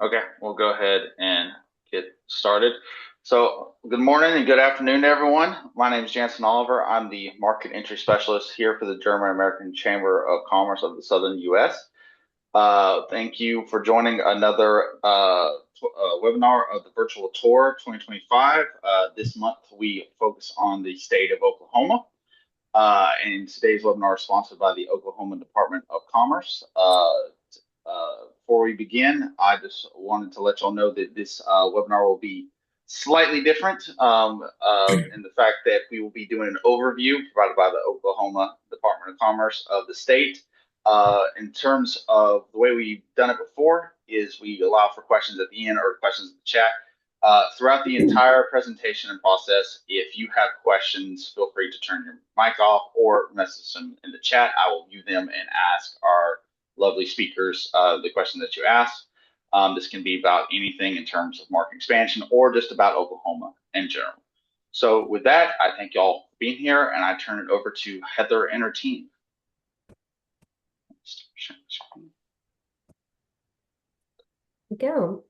Okay, we'll go ahead and get started. So, good morning and good afternoon, everyone. My name is Jansen Oliver. I'm the Market Entry Specialist here for the German American Chamber of Commerce of the Southern U.S. Thank you for joining another webinar of the Virtual Tour 2025. This month, we focus on the state of Oklahoma. And today's webinar is sponsored by the Oklahoma Department of Commerce. Before we begin, I just wanted to let y'all know that this webinar will be slightly different in the fact that we will be doing an overview provided by the Oklahoma Department of Commerce of the state. In terms of the way we've done it before is we allow for questions at the end or questions in the chat. Throughout the entire presentation and process, if you have questions, feel free to turn your mic off or message them in the chat. I will view them and ask our lovely speakers the question that you ask. This can be about anything in terms of market expansion or just about Oklahoma in general. So with that, I thank y'all for being here, and I turn it over to Heather and her team. Go.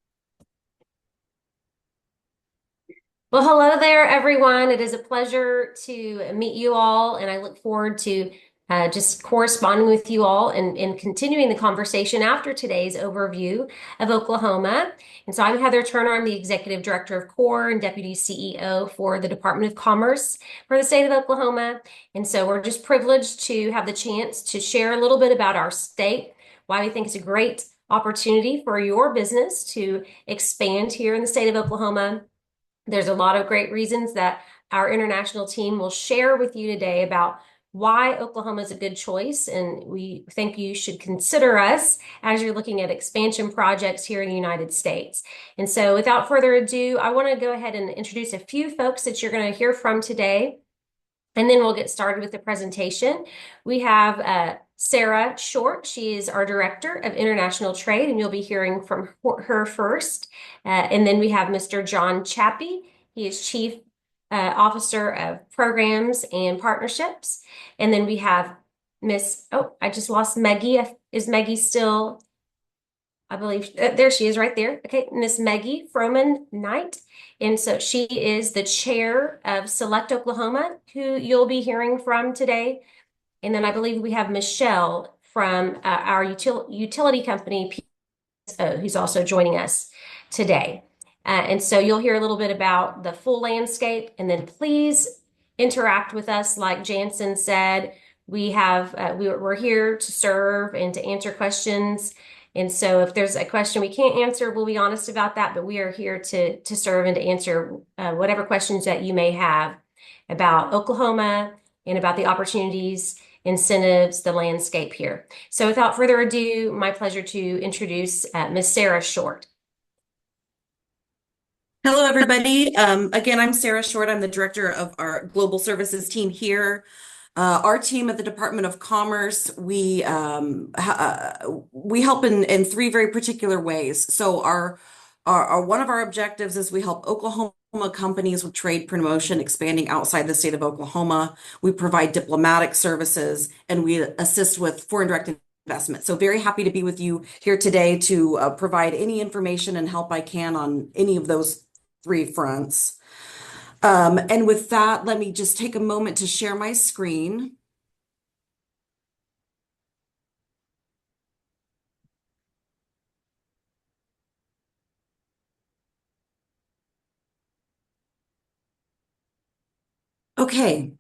Well, hello there, everyone. It is a pleasure to meet you all, and I look forward to just corresponding with you all and continuing the conversation after today's overview of Oklahoma. And so I'm Heather Turner. I'm the Executive Director of CORE and Deputy CEO for the Department of Commerce for the state of Oklahoma. And so we're just privileged to have the chance to share a little bit about our state, why we think it's a great opportunity for your business to expand here in the state of Oklahoma. There's a lot of great reasons that our international team will share with you today about why Oklahoma is a good choice, and we think you should consider us as you're looking at expansion projects here in the United States. And so without further ado, I want to go ahead and introduce a few folks that you're going to hear from today, and then we'll get started with the presentation. We have Sarah Short. She is our Director of International Trade, and you'll be hearing from her first. And then we have Mr. John Chappie. He is Chief Officer of Programs and Partnerships. And then we have I just lost Maggie. Is Maggie still, I believe, there she is right there. Okay, Miss Maggie Froman Knight. And so she is the chair of Select Oklahoma, who you'll be hearing from today. And then I believe we have Michelle from our utility company, PSO, who's also joining us today. And so you'll hear a little bit about the full landscape, and then please interact with us. Like Jansen said, we're here to serve and to answer questions. And so if there's a question we can't answer, we'll be honest about that, but we are here to serve and to answer whatever questions that you may have about Oklahoma and about the opportunities, incentives, the landscape here. So without further ado, my pleasure to introduce Ms. Sarah Short. Hello, everybody. Again, I'm Sarah Short. I'm the director of our global services team here. Our team at the Department of Commerce, we help in three very particular ways. So one of our objectives is we help Oklahoma companies with trade promotion expanding outside the state of Oklahoma. We provide diplomatic services, and we assist with foreign direct investment. So very happy to be with you here today to provide any information and help I can on any of those three fronts. And with that, let me just take a moment to share my screen. Okay.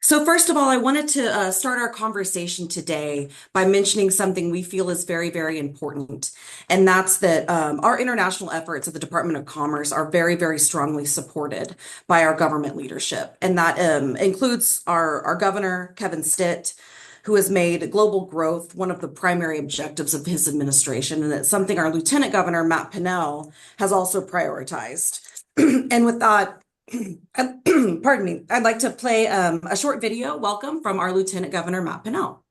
So first of all, I wanted to start our conversation today by mentioning something we feel is very, very important. And that's that our international efforts at the Department of Commerce are very, very strongly supported by our government leadership. And that includes our governor, Kevin Stitt, who has made global growth one of the primary objectives of his administration. And it's something our Lieutenant Governor, Matt Pinnell, has also prioritized. And with that, pardon me, I'd like to play a short video welcome from our Lieutenant Governor, Matt Pinnell.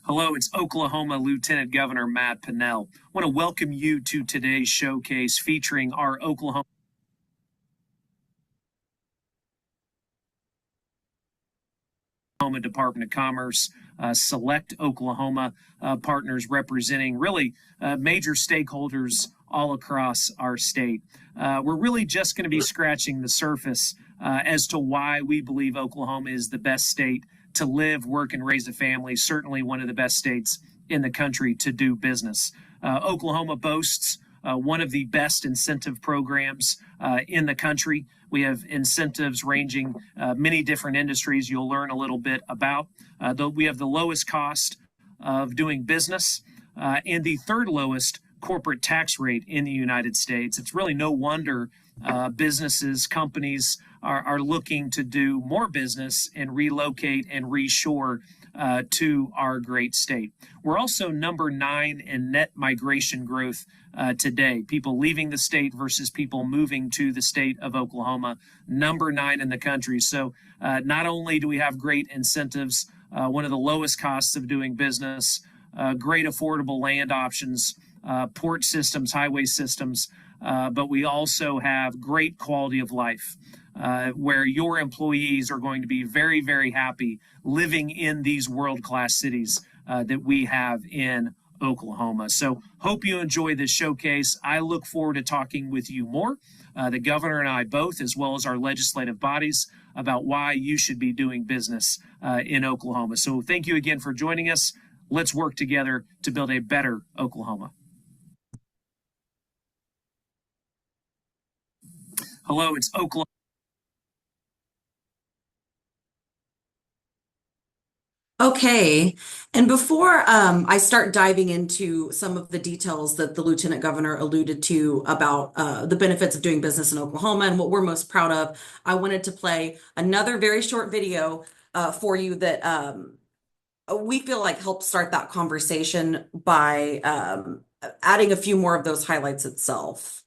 Hello, it's Oklahoma Lieutenant Governor Matt Pinnell. I want to welcome you to today's showcase featuring our Oklahoma Department of Commerce, Select Oklahoma partners representing really major stakeholders all across our state. We're really just going to be scratching the surface as to why we believe Oklahoma is the best state to live, work, and raise a family, certainly one of the best states in the country to do business. Oklahoma boasts one of the best incentive programs in the country. We have incentives ranging many different industries you'll learn a little bit about. We have the lowest cost of doing business and the third lowest corporate tax rate in the United States. It's really no wonder businesses, companies are looking to do more business and relocate and reshore to our great state. We're also number 9 in net migration growth today. People leaving the state versus people moving to the state of Oklahoma, number 9 in the country. So not only do we have great incentives, one of the lowest costs of doing business, great affordable land options, port systems, highway systems, but we also have great quality of life. Where your employees are going to be very, very happy living in these world-class cities that we have in Oklahoma. So hope you enjoy this showcase. I look forward to talking with you more, the governor and I both, as well as our legislative bodies, about why you should be doing business in Oklahoma. So thank you again for joining us. Let's work together to build a better Oklahoma. Hello, it's Oklahoma. Okay, and before I start diving into some of the details that the Lieutenant Governor alluded to about the benefits of doing business in Oklahoma and what we're most proud of, I wanted to play another very short video for you that we feel like helps start that conversation by adding a few more of those highlights itself.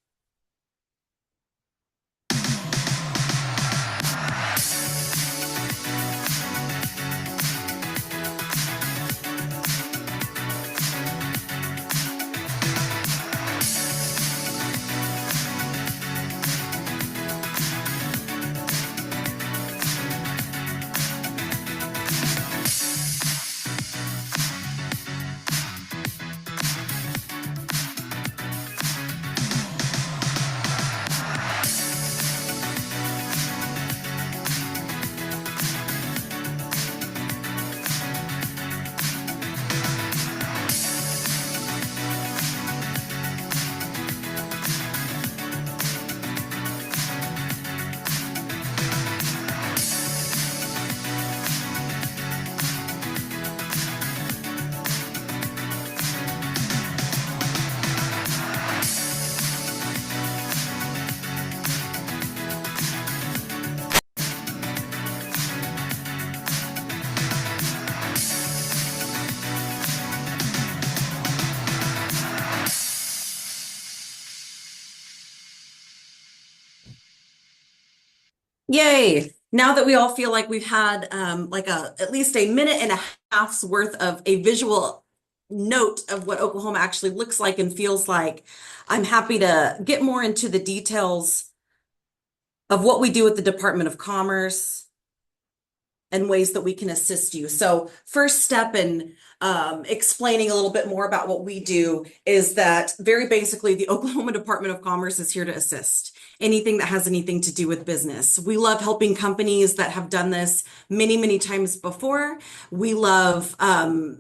Yay. Now that we all feel like we've had at least a minute and a half's worth of a visual note of what Oklahoma actually looks like and feels like, I'm happy to get more into the details of what we do with the Department of Commerce and ways that we can assist you. So first step in explaining a little bit more about what we do is that very basically the Oklahoma Department of Commerce is here to assist anything that has anything to do with business. We love helping companies that have done this many, many times before. We love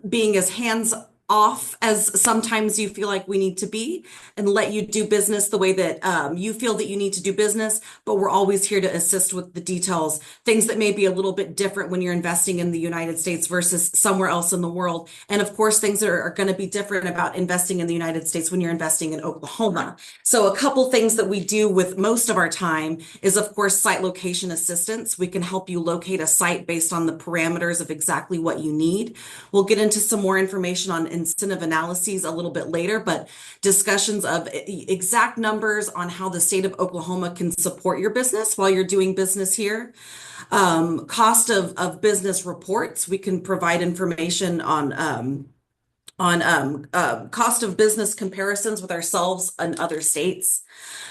being as hands off as sometimes you feel like we need to be and let you do business the way that you feel that you need to do business. But we're always here to assist with the details, things that may be a little bit different when you're investing in the United States versus somewhere else in the world. And of course, things that are going to be different about investing in the United States when you're investing in Oklahoma. So a couple things that we do with most of our time is, of course, site location assistance. We can help you locate a site based on the parameters of exactly what you need. We'll get into some more information on incentive analyses a little bit later, but discussions of exact numbers on how the state of Oklahoma can support your business while you're doing business here. Cost of business reports. We can provide information on on cost of business comparisons with ourselves and other states,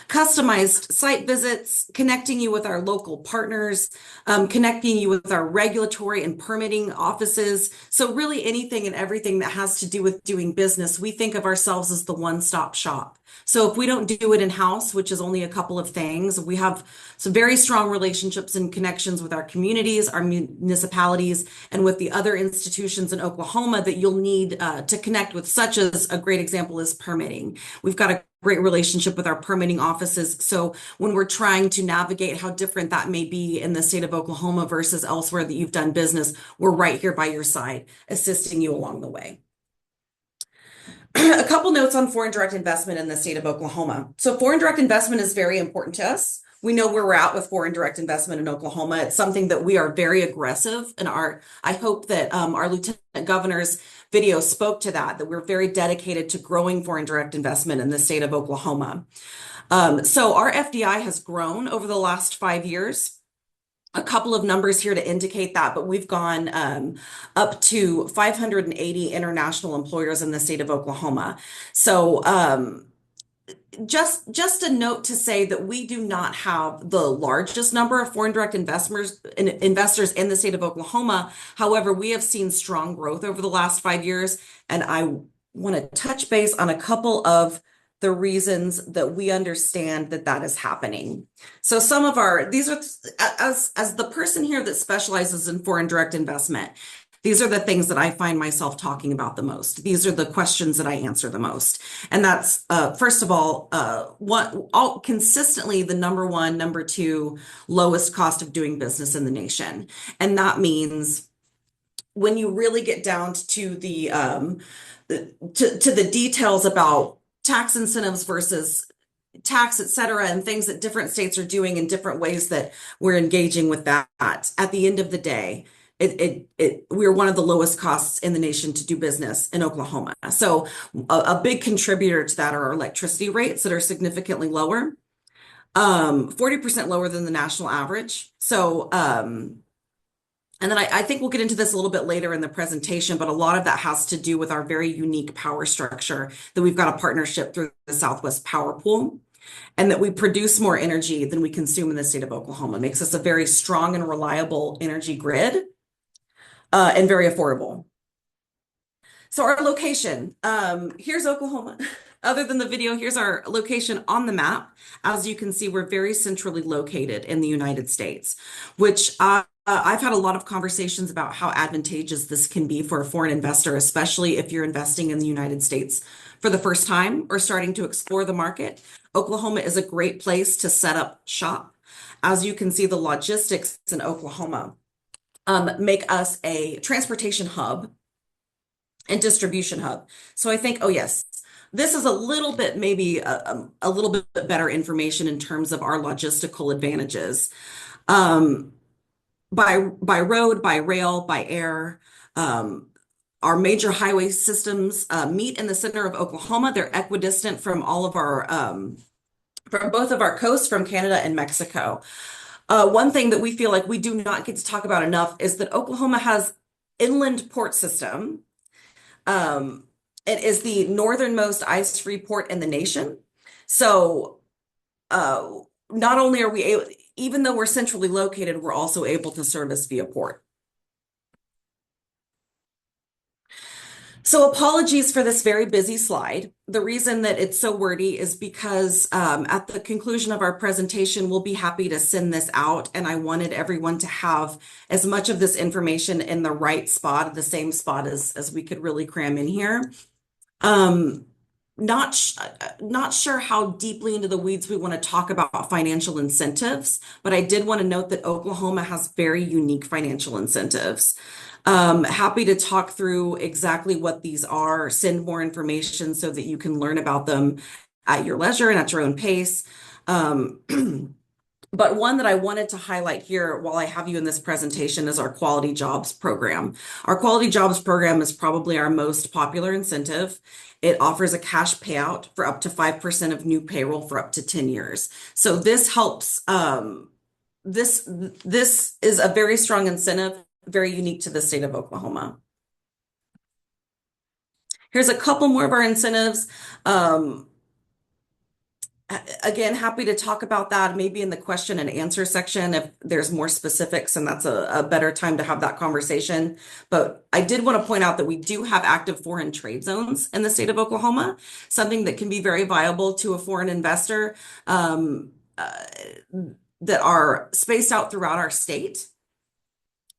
customized site visits, connecting you with our local partners, connecting you with our regulatory and permitting offices. So really anything and everything that has to do with doing business, we think of ourselves as the one-stop shop. So if we don't do it in-house, which is only a couple of things, we have some very strong relationships and connections with our communities, our municipalities, and with the other institutions in Oklahoma that you'll need to connect with, such as a great example is permitting. We've got a great relationship with our permitting offices. So when we're trying to navigate how different that may be in the state of Oklahoma versus elsewhere that you've done business, we're right here by your side, assisting you along the way. A couple notes on foreign direct investment in the state of Oklahoma. So foreign direct investment is very important to us. We know where we're at with foreign direct investment in Oklahoma. It's something that we are very aggressive in I hope that our lieutenant governor's video spoke to that we're very dedicated to growing foreign direct investment in the state of Oklahoma. So our FDI has grown over the last 5 years. A couple of numbers here to indicate that, but we've gone up to 580 international employers in the state of Oklahoma. So just a note to say that we do not have the largest number of foreign direct investors in the state of Oklahoma. However, we have seen strong growth over the last 5 years, and I want to touch base on a couple of the reasons that we understand that that is happening. So some of these are, as the person here that specializes in foreign direct investment, these are the things that I find myself talking about the most. These are the questions that I answer the most. And that's, first of all, consistently the number one, number two lowest cost of doing business in the nation. And that means when you really get down to the details about tax incentives versus tax, et cetera, and things that different states are doing in different ways that we're engaging with that. At the end of the day, we're one of the lowest costs in the nation to do business in Oklahoma. So a big contributor to that are our electricity rates that are significantly lower, 40% lower than the national average. So, and then I think we'll get into this a little bit later in the presentation, but a lot of that has to do with our very unique power structure that we've got a partnership through the Southwest Power Pool, and that we produce more energy than we consume in the state of Oklahoma. It makes us a very strong and reliable energy grid, and very affordable. So our location, here's Oklahoma. Other than the video, here's our location on the map. As you can see, we're very centrally located in the United States, which I've had a lot of conversations about how advantageous this can be for a foreign investor, especially if you're investing in the United States for the first time or starting to explore the market. Oklahoma is a great place to set up shop. As you can see, the logistics in Oklahoma make us a transportation hub and distribution hub. So I think, oh yes, this is a little bit, maybe a little bit better information in terms of our logistical advantages. By road, by rail, by air, our major highway systems meet in the center of Oklahoma. They're equidistant from all of our, from both of our coasts, from Canada and Mexico. One thing that we feel like we do not get to talk about enough is that Oklahoma has inland port system. It is the northernmost ice-free port in the nation. So not only are we able, even though we're centrally located, we're also able to service via port. So apologies for this very busy slide. The reason that it's so wordy is because at the conclusion of our presentation, we'll be happy to send this out. And I wanted everyone to have as much of this information in the right spot, the same spot as we could really cram in here. Not sure how deeply into the weeds we want to talk about financial incentives, but I did want to note that Oklahoma has very unique financial incentives. Happy to talk through exactly what these are, send more information so that you can learn about them at your leisure and at your own pace. But one that I wanted to highlight here while I have you in this presentation is our Quality Jobs program. Our Quality Jobs program is probably our most popular incentive. It offers a cash payout for up to 5% of new payroll for up to 10 years. So this helps, this is a very strong incentive, very unique to the state of Oklahoma. Here's a couple more of our incentives. Um, Again, happy to talk about that maybe in the question and answer section if there's more specifics, and that's a better time to have that conversation. But I did want to point out that we do have active foreign trade zones in the state of Oklahoma, something that can be very viable to a foreign investor, um, that are spaced out throughout our state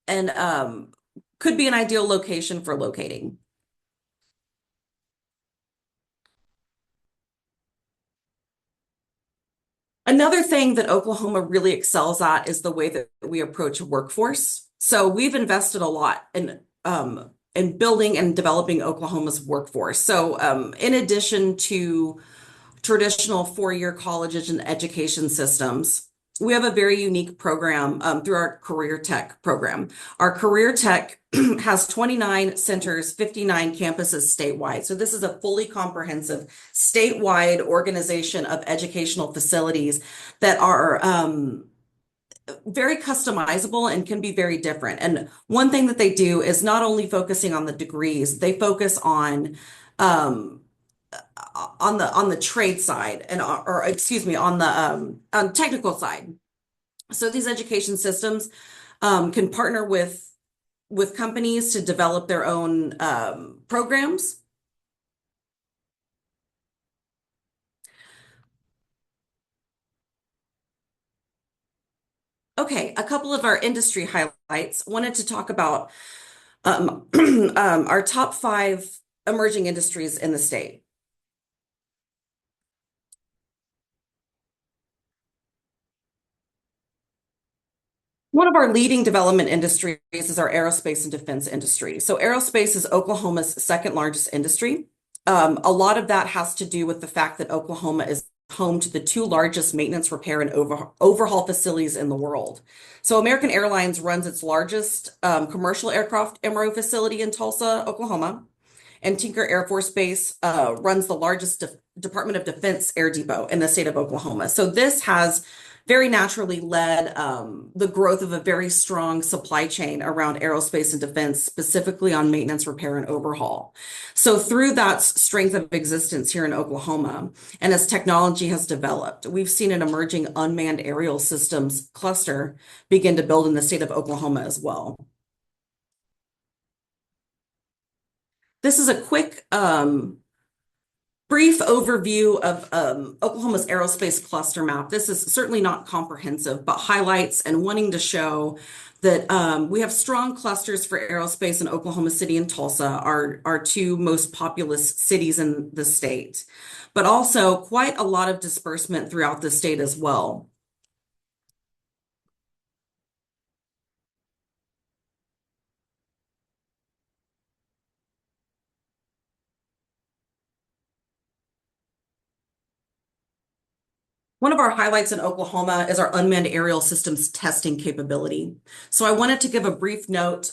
and could be an ideal location for locating. Another thing that Oklahoma really excels at is the way that we approach a workforce. So we've invested a lot in building and developing Oklahoma's workforce. So in addition to traditional four-year colleges and education systems, we have a very unique program through our Career Tech program. Our Career Tech has 29 centers, 59 campuses statewide. So this is a fully comprehensive statewide organization of educational facilities that are very customizable and can be very different. And one thing that they do is not only focusing on the degrees, they focus um, on the trade side and or excuse me on technical side. So these education systems can partner with companies to develop their own programs. Okay, a couple of our industry highlights. Wanted to talk about our top 5 emerging industries in the state. One of our leading development industries is our aerospace and defense industry. So aerospace is Oklahoma's second largest industry. A lot of that has to do with the fact that Oklahoma is home to the 2 largest maintenance, repair, and overhaul facilities in the world. So American Airlines runs its largest commercial aircraft MRO facility in Tulsa, Oklahoma, and Tinker Air Force Base runs the largest Department of Defense air depot in the state of Oklahoma. So this has very naturally led the growth of a very strong supply chain around aerospace and defense, specifically on maintenance, repair, and overhaul. So through that strength of existence here in Oklahoma, and as technology has developed, we've seen an emerging unmanned aerial systems cluster begin to build in the state of Oklahoma as well. This is a quick brief overview of Oklahoma's aerospace cluster map. This is certainly not comprehensive, but highlights and wanting to show that we have strong clusters for aerospace in Oklahoma City and Tulsa, our 2 most populous cities in the state, but also quite a lot of disbursement throughout the state as well. One of our highlights in Oklahoma is our unmanned aerial systems testing capability. So I wanted to give a brief note.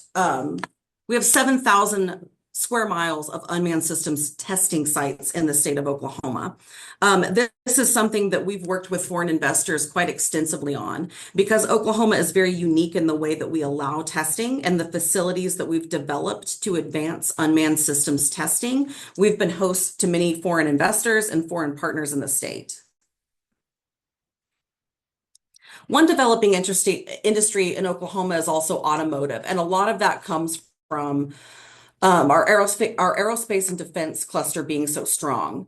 We have 7,000 square miles of unmanned systems testing sites in the state of Oklahoma. This is something that we've worked with foreign investors quite extensively on because Oklahoma is very unique in the way that we allow testing and the facilities that we've developed to advance unmanned systems testing. We've been host to many foreign investors and foreign partners in the state. One developing industry in Oklahoma is also automotive, and a lot of that comes from our aerospace and defense cluster being so strong.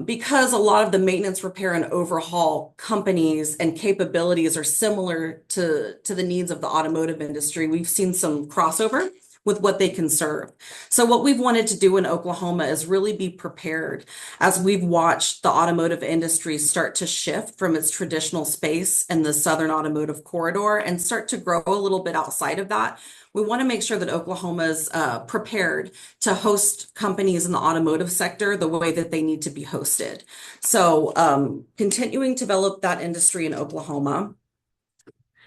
Because a lot of the maintenance, repair, and overhaul companies and capabilities are similar to the needs of the automotive industry, we've seen some crossover with what they can serve. So what we've wanted to do in Oklahoma is really be prepared as we've watched the automotive industry start to shift from its traditional space in the Southern Automotive Corridor and start to grow a little bit outside of that. We want to make sure that Oklahoma is prepared to host companies in the automotive sector the way that they need to be hosted. So continuing to develop that industry in Oklahoma.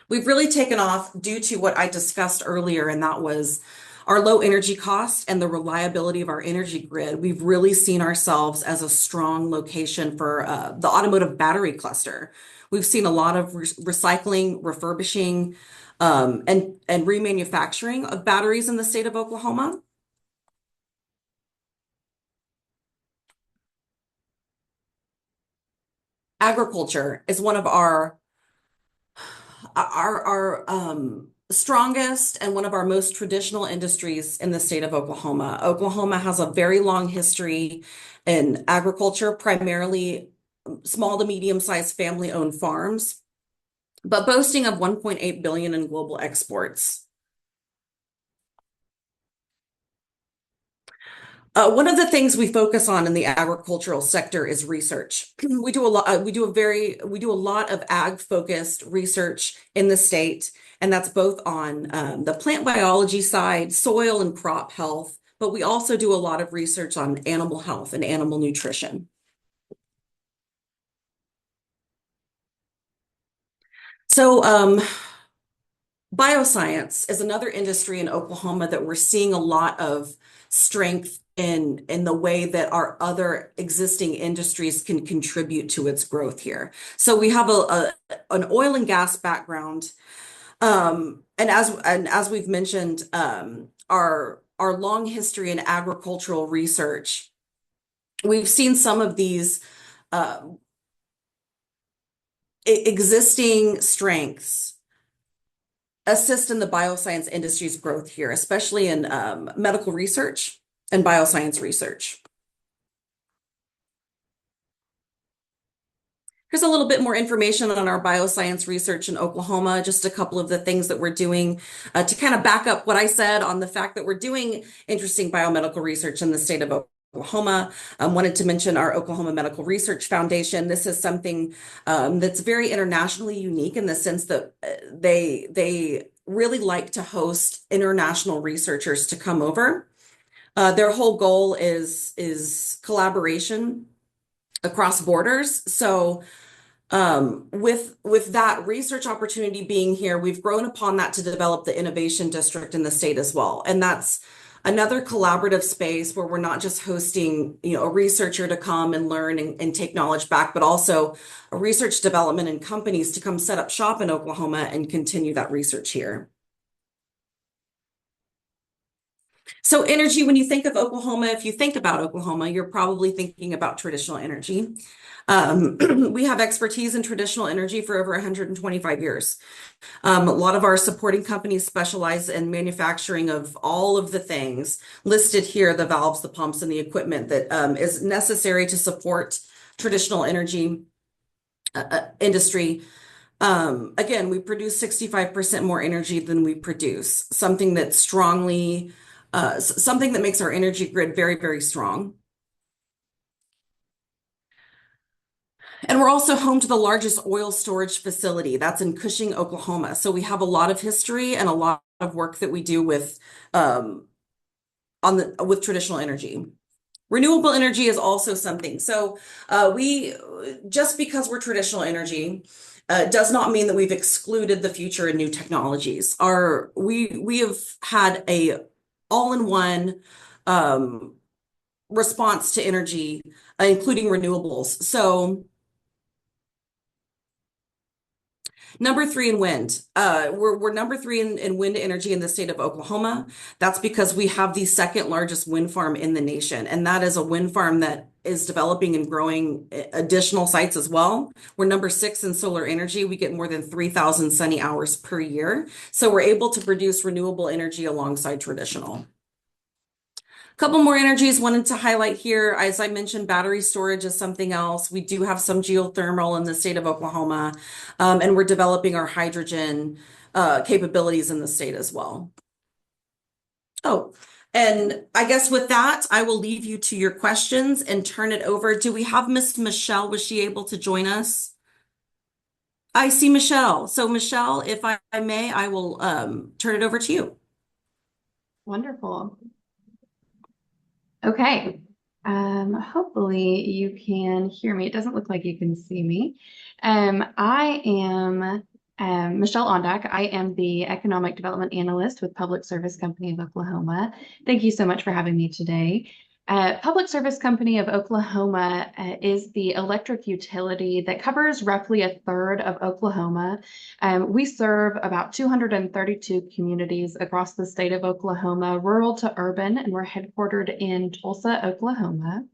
We've really taken off due to what I discussed earlier, and that was our low energy costs and the reliability of our energy grid. We've really seen ourselves as a strong location for the automotive battery cluster. We've seen a lot of recycling, refurbishing, and remanufacturing of batteries in the state of Oklahoma. agriculture is one of our strongest and one of our most traditional industries in the state of Oklahoma. Oklahoma has a very long history in agriculture, primarily small to medium-sized family-owned farms, but boasting of 1.8 billion in global exports. One of the things we focus on in the agricultural sector is research. We do a lot. We do a lot of ag-focused research in the state, and that's both on the plant biology side, soil and crop health. But we also do a lot of research on animal health and animal nutrition. So, bioscience is another industry in Oklahoma that we're seeing a lot of strength in the way that our other existing industries can contribute to its growth here. So we have an oil and gas background, and as we've mentioned, our long history in agricultural research. We've seen some of these existing strengths assist in the bioscience industry's growth here, especially in medical research and bioscience research. Here's a little bit more information on our bioscience research in Oklahoma, just a couple of the things that we're doing to kind of back up what I said on the fact that we're doing interesting biomedical research in the state of Oklahoma. Wanted to mention our Oklahoma Medical Research Foundation. This is something that's very internationally unique in the sense that they really like to host international researchers to come over. Their whole goal is collaboration across borders. So with that research opportunity being here, we've grown upon that to develop the innovation district in the state as well. And that's another collaborative space where we're not just hosting, a researcher to come and learn and take knowledge back, but also a research development and companies to come set up shop in Oklahoma and continue that research here. So energy, when you think of Oklahoma, if you think about Oklahoma, you're probably thinking about traditional energy. We have expertise in traditional energy for over 125 years. A lot of our supporting companies specialize in manufacturing of all of the things listed here, the valves, the pumps, and the equipment that is necessary to support traditional energy industry. Again, we produce 65% more energy than we produce, something that makes our energy grid very, very strong. And we're also home to the largest oil storage facility. That's in Cushing, Oklahoma. So we have a lot of history and a lot of work that we do with traditional energy. Renewable energy is also something. So just because we're traditional energy does not mean that we've excluded the future in new technologies. We have had a all-in-one response to energy, including renewables. So number 3 in wind. We're number 3 in wind energy in the state of Oklahoma. That's because we have the second largest wind farm in the nation, and that is a wind farm that is developing and growing additional sites as well. We're number 6 in solar energy. We get more than 3,000 sunny hours per year. So we're able to produce renewable energy alongside traditional. Couple more energies wanted to highlight here. As I mentioned, battery storage is something else. We do have some geothermal in the state of Oklahoma, and we're developing our hydrogen capabilities in the state as well. Oh, and I guess with that, I will leave you to your questions and turn it over. Do we have Miss Michelle? Was she able to join us? I see Michelle. So Michelle, if I may, I will turn it over to you. Wonderful. Okay. Hopefully you can hear me. It doesn't look like you can see me. I am Michelle Ondak. I am the Economic Development Analyst with Public Service Company of Oklahoma. Thank you so much for having me today. Public Service Company of Oklahoma is the electric utility that covers roughly a third of Oklahoma. We serve about 232 communities across the state of Oklahoma, rural to urban, and we're headquartered in Tulsa, Oklahoma.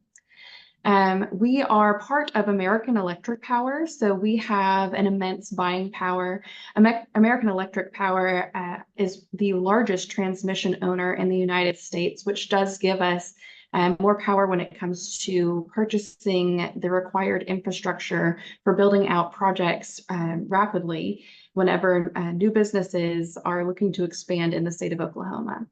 We are part of American Electric Power, so we have an immense buying power. American Electric Power is the largest transmission owner in the United States, which does give us more power when it comes to purchasing the required infrastructure for building out projects rapidly whenever new businesses are looking to expand in the state of Oklahoma.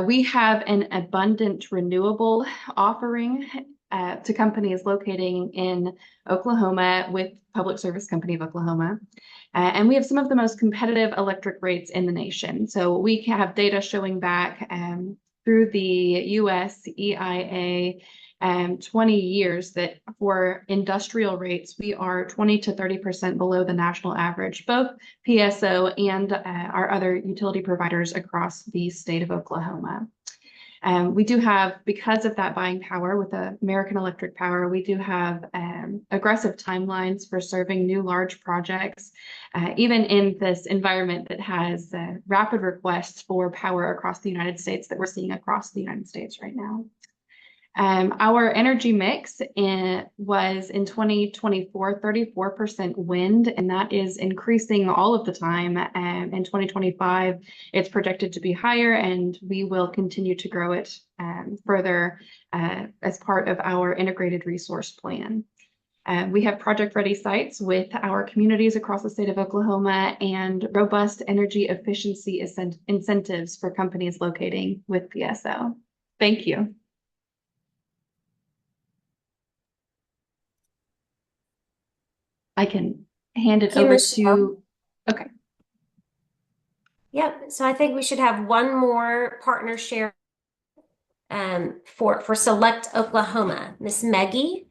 We have an abundant renewable offering to companies locating in Oklahoma with Public Service Company of Oklahoma. And we have some of the most competitive electric rates in the nation. So we have data showing back through the US EIA 20 years that for industrial rates, we are 20 to 30% below the national average, both PSO and our other utility providers across the state of Oklahoma. We do have, because of that buying power with American Electric Power, we do have aggressive timelines for serving new large projects, even in this environment that has rapid requests for power across the United States that we're seeing across the United States right now. Our energy mix was in 2024, 34% wind, and that is increasing all of the time. In 2025, it's projected to be higher, and we will continue to grow it further as part of our integrated resource plan. We have project-ready sites with our communities across the state of Oklahoma and robust energy efficiency incentives for companies locating with PSO. Thank you. I can hand it over to, okay. Yep, so I think we should have one more partner share for Select Oklahoma. Miss Maggie,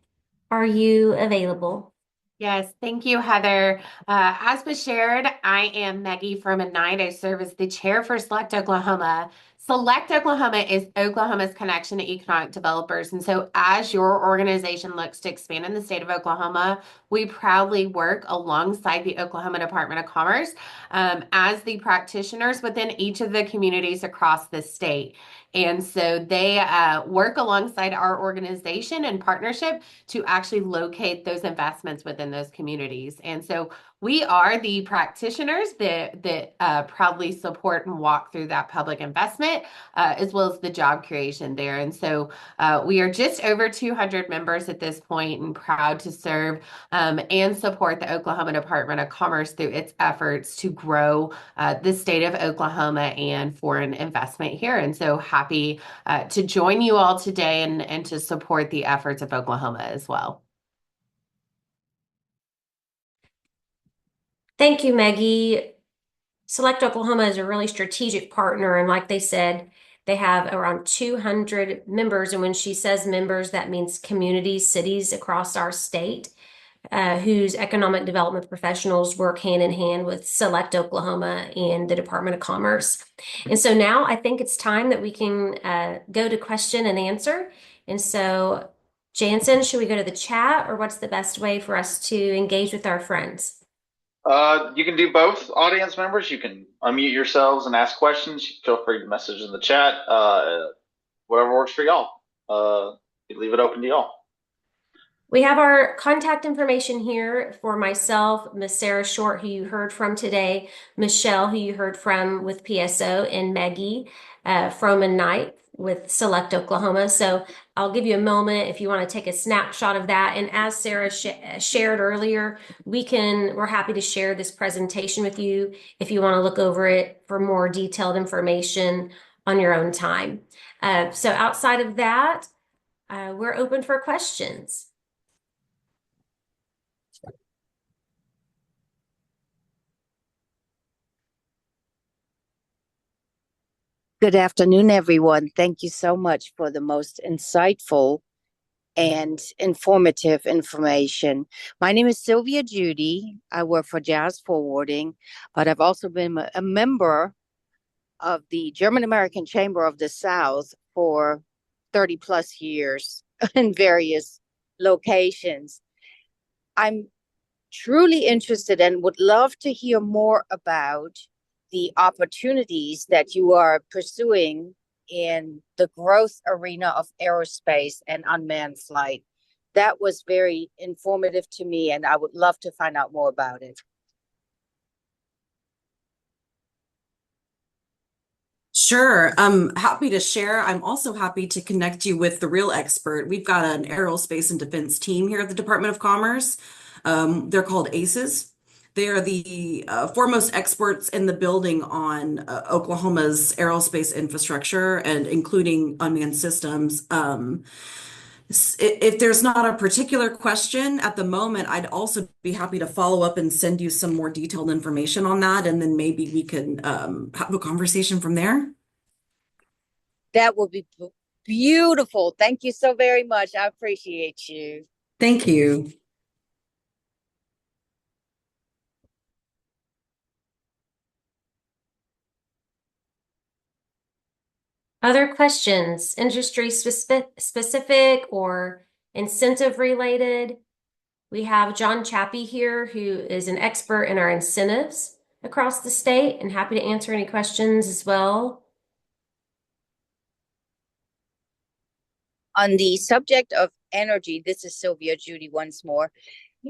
are you available? Yes, thank you, Heather. As was shared, I am Maggie Furman Knight. I serve as the chair for Select Oklahoma. Select Oklahoma is Oklahoma's connection to economic developers. And so as your organization looks to expand in the state of Oklahoma, we proudly work alongside the Oklahoma Department of Commerce as the practitioners within each of the communities across the state. And so they work alongside our organization and partnership to actually locate those investments within those communities. And so we are the practitioners that proudly support and walk through that public investment, as well as the job creation there. And so we are just over 200 members at this point and proud to serve and support the Oklahoma Department of Commerce through its efforts to grow the state of Oklahoma and foreign investment here. And so happy to join you all today and to support the efforts of Oklahoma as well. Thank you, Maggie. Select Oklahoma is a really strategic partner, and like they said, they have around 200 members. And when she says members, that means communities, cities across our state, whose economic development professionals work hand in hand with Select Oklahoma and the Department of Commerce. And so now I think it's time that we can go to question and answer. And so, Jansen, should we go to the chat, or what's the best way for us to engage with our friends? You can do both. Audience members, you can unmute yourselves and ask questions. Feel free to message in the chat. Whatever works for y'all. Leave it open to y'all. We have our contact information here for myself, Miss Sarah Short, who you heard from today, Michelle, who you heard from with PSO, and Maggie Froman Knight with Select Oklahoma. So I'll give you a moment if you want to take a snapshot of that. And as Sarah shared earlier, we're happy to share this presentation with you if you want to look over it for more detailed information on your own time. So outside of that, we're open for questions. Good afternoon, everyone. Thank you so much for the most insightful and informative information. My name is Sylvia Judy. I work for Jazz Forwarding, but I've also been a member of the German American Chamber of the South for 30 plus years in various locations. I'm truly interested and would love to hear more about the opportunities that you are pursuing in the growth arena of aerospace and unmanned flight. that was very informative to me, and I would love to find out more about it. Sure. I'm happy to share. I'm also happy to connect you with the real expert. We've got an aerospace and defense team here at the Department of Commerce. They're called ACEs. They are the foremost experts in the building on Oklahoma's aerospace infrastructure and including unmanned systems. If there's not a particular question at the moment, I'd also be happy to follow up and send you some more detailed information on that, and then maybe we can have a conversation from there. That would be beautiful. Thank you so very much. I appreciate you. Thank you. Other questions, industry specific or incentive related? We have John Chappie here, who is an expert in our incentives across the state and happy to answer any questions as well. On the subject of energy, this is Sylvia Judy once more.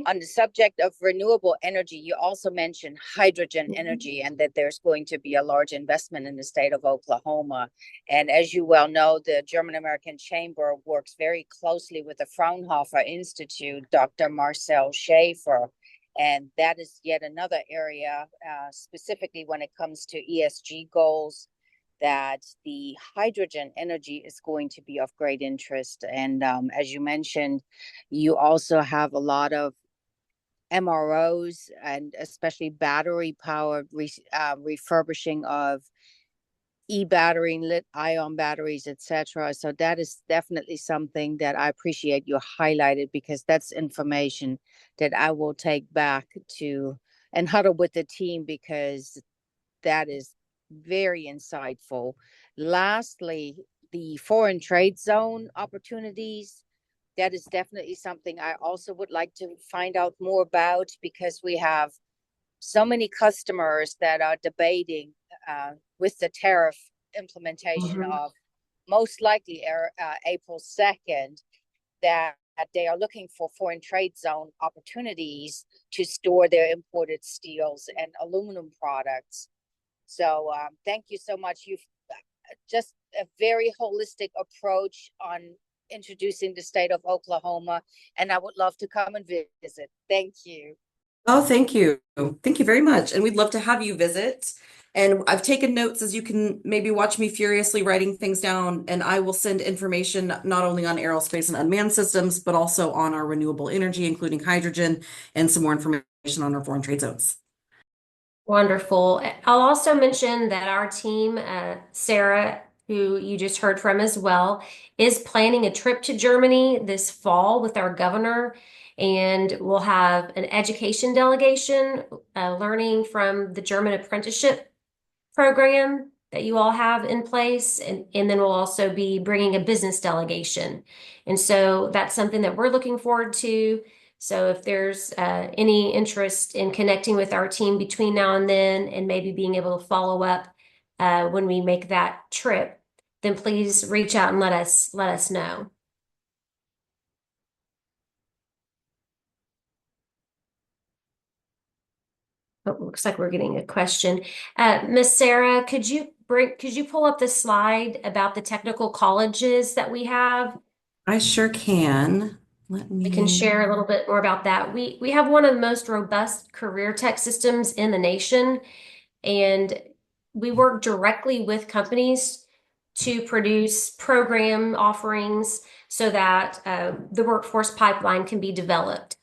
On the subject of renewable energy, you also mentioned hydrogen energy and that there's going to be a large investment in the state of Oklahoma. And as you well know, the German American Chamber works very closely with the Fraunhofer Institute, Dr. Marcel Schaefer. And that is yet another area, specifically when it comes to ESG goals, that the hydrogen energy is going to be of great interest. And as you mentioned, you also have a lot of MROs and especially battery powered refurbishing of e-battery, lit ion batteries, etc. So that is definitely something that I appreciate you highlighted, because that's information that I will take back to and huddle with the team, because that is very insightful. Lastly, the foreign trade zone opportunities, that is definitely something I also would like to find out more about, because we have so many customers that are debating with the tariff implementation of most likely April 2nd, that they are looking for foreign trade zone opportunities to store their imported steels and aluminum products. So thank you so much. You've just a very holistic approach on introducing the state of Oklahoma, and I would love to come and visit. Thank you. Oh, thank you. Thank you very much. And we'd love to have you visit. And I've taken notes, as you can maybe watch me furiously writing things down, and I will send information not only on aerospace and unmanned systems, but also on our renewable energy, including hydrogen, and some more information on our foreign trade zones. Wonderful. I'll also mention that our team, Sarah, who you just heard from as well, is planning a trip to Germany this fall with our governor, and we'll have an education delegation learning from the German apprenticeship program that you all have in place, and then we'll also be bringing a business delegation. And so that's something that we're looking forward to. So if there's any interest in connecting with our team between now and then, and maybe being able to follow up when we make that trip, then please reach out and let us know. Oh, looks like we're getting a question. Miss Sarah, could you pull up the slide about the technical colleges that we have? I sure can. We can share a little bit more about that. We have one of the most robust career tech systems in the nation, and we work directly with companies to produce program offerings so that the workforce pipeline can be developed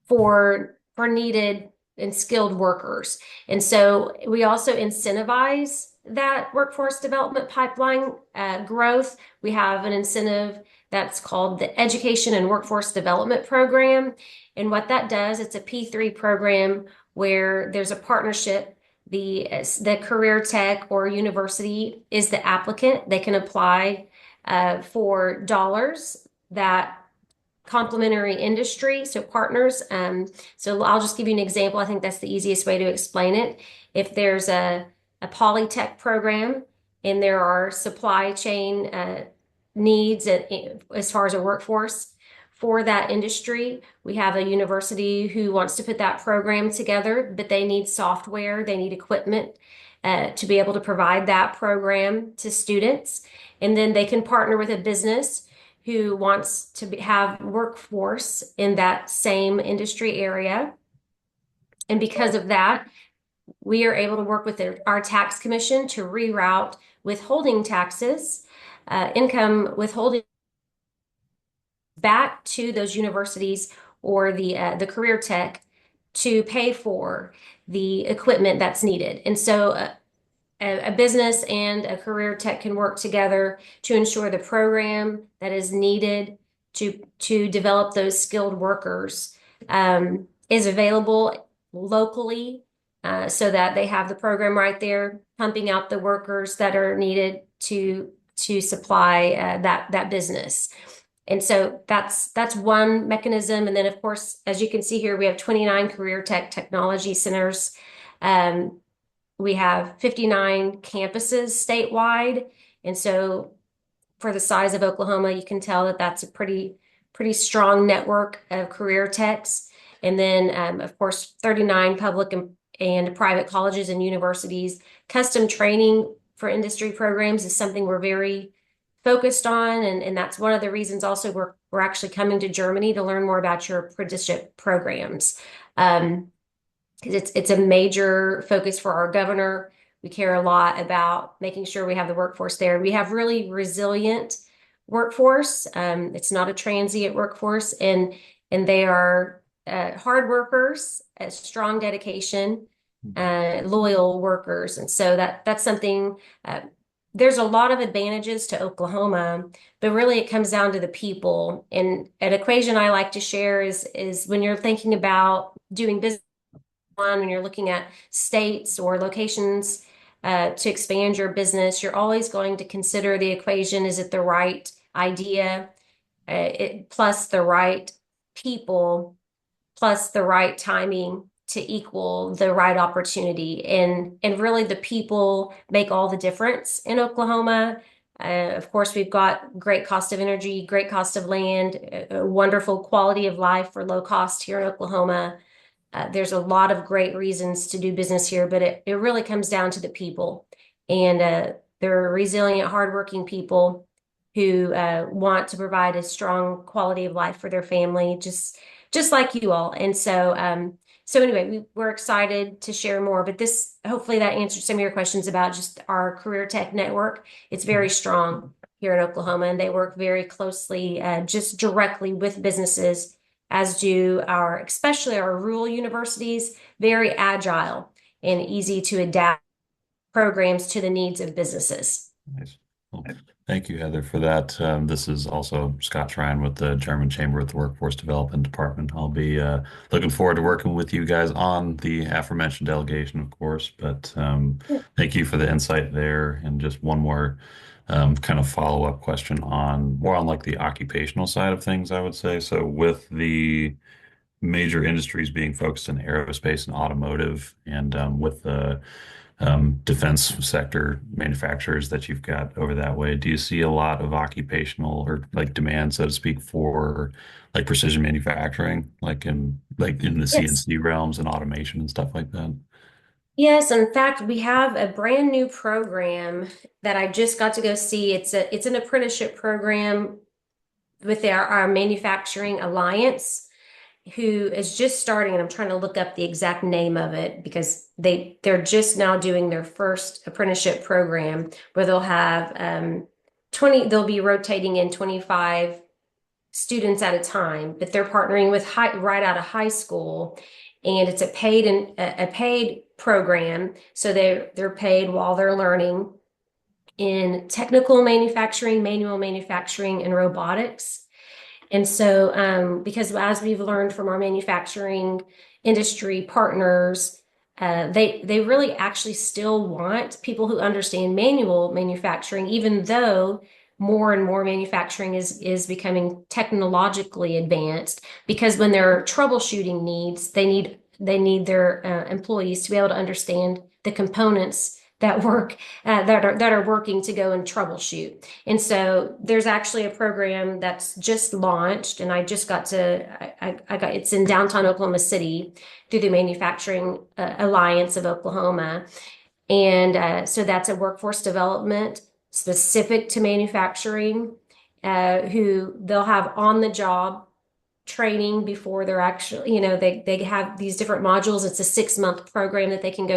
for needed and skilled workers. And so we also incentivize that workforce development pipeline growth. We have an incentive that's called the Education and Workforce Development Program. And what that does, it's a P3 program where there's a partnership. The career tech or university is the applicant. They can apply for dollars that complementary industry, so partners. So I'll just give you an example. I think that's the easiest way to explain it. If there's a polytech program and there are supply chain needs as far as a workforce for that industry. We have a university who wants to put that program together, but they need software, they need equipment to be able to provide that program to students. And then they can partner with a business who wants to have workforce in that same industry area. And because of that, we are able to work with our tax commission to reroute withholding taxes, income withholding back to those universities or the career tech to pay for the equipment that's needed. And so a business and a career tech can work together to ensure the program that is needed to develop those skilled workers is available locally, so that they have the program right there, pumping out the workers that are needed to supply that business. And so that's one mechanism. And then, of course, as you can see here, we have 29 career technology centers. We have 59 campuses statewide. And so for the size of Oklahoma, you can tell that that's a pretty strong network of career techs. And then, of course, 39 public and private colleges and universities. Custom training for industry programs is something we're very focused on. And that's one of the reasons also we're actually coming to Germany to learn more about your apprenticeship programs. Because it's a major focus for our governor. We care a lot about making sure we have the workforce there. We have really resilient workforce. It's not a transient workforce, and they are hard workers, strong dedication, loyal workers. And so that's something. There's a lot of advantages to Oklahoma, but really it comes down to the people. And an equation I like to share is when you're thinking about doing business, when you're looking at states or locations to expand your business, you're always going to consider the equation. Is it the right idea, plus the right people, plus the right timing to equal the right opportunity? And really the people make all the difference in Oklahoma. Of course, we've got great cost of energy, great cost of land, a wonderful quality of life for low cost here in Oklahoma. There's a lot of great reasons to do business here, but it really comes down to the people. And they're resilient, hardworking people who want to provide a strong quality of life for their family, just like you all. And so anyway, we're excited to share more, but hopefully that answered some of your questions about just our career tech network. It's very strong here in Oklahoma, and they work very closely, just directly with businesses, as do especially our rural universities, very agile and easy to adapt programs to the needs of businesses. Nice. Well, thank you, Heather, for that. This is also Scott Schrein with the German Chamber of the Workforce Development Department. I'll be looking forward to working with you guys on the aforementioned delegation, of course. But thank you for the insight there. And just one more kind of follow-up question more on like the occupational side of things, I would say. So with the major industries being focused in aerospace and automotive, and with the defense sector manufacturers that you've got over that way, do you see a lot of occupational or like demand, so to speak, for like precision manufacturing, like in the Yes. CNC realms and automation and stuff like that? Yes, in fact, we have a brand new program that I just got to go see. It's an apprenticeship program with our manufacturing alliance, who is just starting, and I'm trying to look up the exact name of it because they're just now doing their first apprenticeship program where they'll have they'll be rotating in 25 students at a time, but they're partnering with right out of high school, and it's a paid program, so they're paid while they're learning in technical manufacturing, manual manufacturing, and robotics. And so, because as we've learned from our manufacturing industry partners, they really actually still want people who understand manual manufacturing, even though more and more manufacturing is becoming technologically advanced. Because when there are troubleshooting needs, they need their employees to be able to understand the components that work that are working to go and troubleshoot. And so there's actually a program that's just launched, and I just got to I got it's in downtown Oklahoma City through the Manufacturing Alliance of Oklahoma, and so that's a workforce development specific to manufacturing, who they'll have on the job training before they're actually, they have these different modules. It's a 6-month program that they can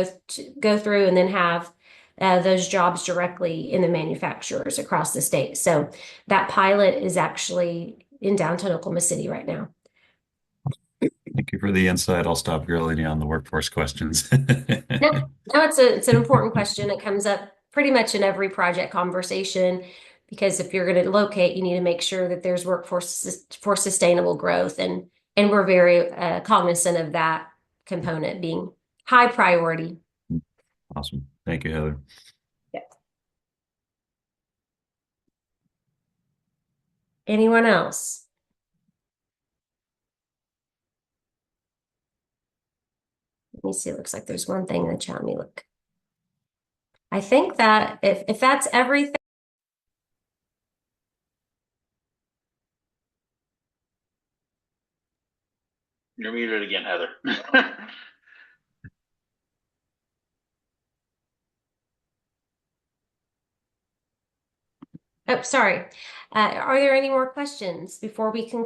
go through and then have those jobs directly in the manufacturers across the state. So that pilot is actually in downtown Oklahoma City right now. Thank you for the insight. I'll stop grilling you on the workforce questions. No, it's an important question. It comes up pretty much in every project conversation, because if you're going to locate, you need to make sure that there's workforce for sustainable growth, and we're very cognizant of that component being high priority. Awesome. Thank you, Heather. Yep. Anyone else? Let me see. It looks like there's one thing in the chat. Let me look. I think that if that's everything. You're muted again, Heather. Oh, sorry. Are there any more questions before we can?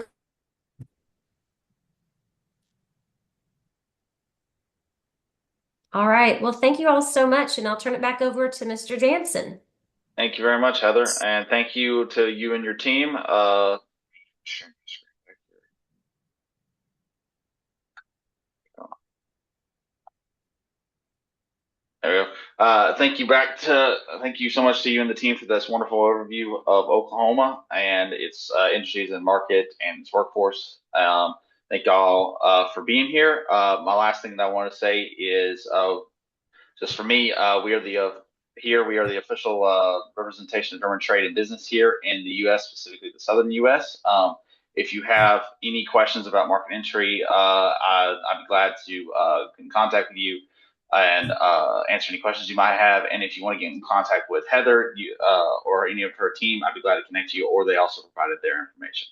All right. Well, thank you all so much, and I'll turn it back over to Mr. Jansen. Thank you very much, Heather, and thank you to you and your team. There we go. Thank you so much to you and the team for this wonderful overview of Oklahoma and its industries and market and its workforce. Thank y'all for being here. My last thing that I want to say is just for me, we are the official representation of German trade and business here in the U.S., specifically the Southern U.S. If you have any questions about market entry, I'd be glad to in contact with you and answer any questions you might have. And if you want to get in contact with Heather or any of her team, I'd be glad to connect you, or they also provided their information.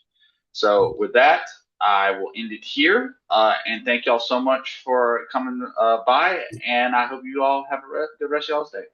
So with that, I will end it here. And thank y'all so much for coming by. And I hope you all have a good rest of y'all's day.